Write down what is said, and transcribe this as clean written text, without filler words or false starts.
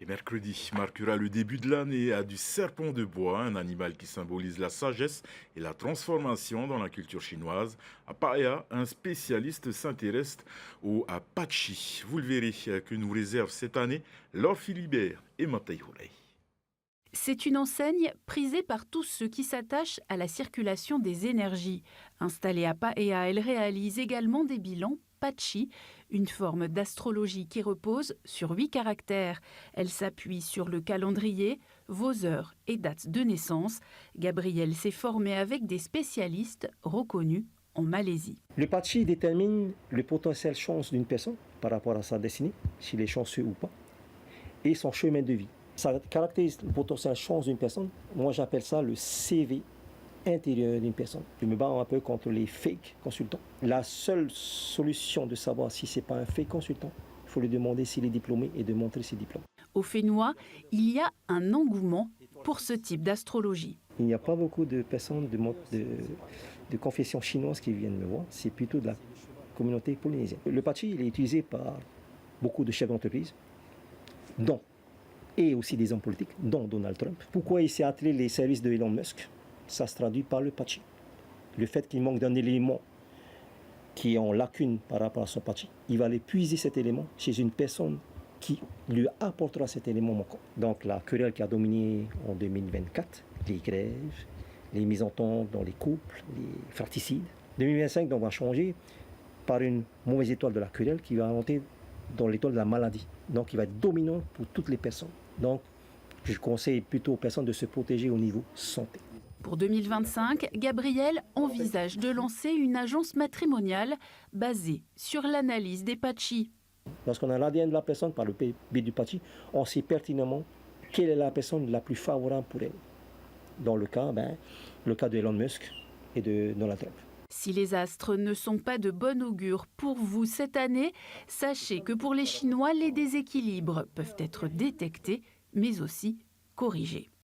Et mercredi marquera le début de l'année à du serpent de bois, un animal qui symbolise la sagesse et la transformation dans la culture chinoise. À Paia, un spécialiste s'intéresse au Apache. Vous le verrez que nous réserve cette année Laure Philibert et Matei Houlay. C'est une enseigne prisée par tous ceux qui s'attachent à la circulation des énergies. Installée à Paea, elle réalise également des bilans Pachi, une forme d'astrologie qui repose sur 8 caractères. Elle s'appuie sur le calendrier, vos heures et dates de naissance. Gabriel s'est formé avec des spécialistes reconnus en Malaisie. Le Pachi détermine le potentiel chance d'une personne par rapport à sa destinée, s'il est chanceux ou pas, et son chemin de vie. Ça caractérise le potentiel chance d'une personne. Moi, j'appelle ça le CV intérieur d'une personne. Je me bats un peu contre les fake consultants. La seule solution de savoir si ce n'est pas un fake consultant, il faut lui demander s'il est diplômé et de montrer ses diplômes. Au Fénois, il y a un engouement pour ce type d'astrologie. Il n'y a pas beaucoup de personnes de confession chinoise qui viennent me voir. C'est plutôt de la communauté polynésienne. Le Pachi, il est utilisé par beaucoup de chefs d'entreprise, dont et aussi des hommes politiques, dont Donald Trump. Pourquoi il s'est attelé les services de Elon Musk? Ça se traduit par le Pachi. Le fait qu'il manque d'un élément qui est en lacune par rapport à son Pachi, il va aller puiser cet élément chez une personne qui lui apportera cet élément manquant. Donc la querelle qui a dominé en 2024, les grèves, les mésententes dans les couples, les fratricides. 2025 donc, va changer par une mauvaise étoile de la querelle qui va monter dans l'étoile de la maladie. Donc il va être dominant pour toutes les personnes. Donc je conseille plutôt aux personnes de se protéger au niveau santé. Pour 2025, Gabriel envisage de lancer une agence matrimoniale basée sur l'analyse des Pachi. Lorsqu'on a l'ADN de la personne par le biais du Pachi, on sait pertinemment quelle est la personne la plus favorable pour elle. Dans le cas de Elon Musk et de Donald Trump. Si les astres ne sont pas de bon augure pour vous cette année, sachez que pour les Chinois, les déséquilibres peuvent être détectés, mais aussi corrigés.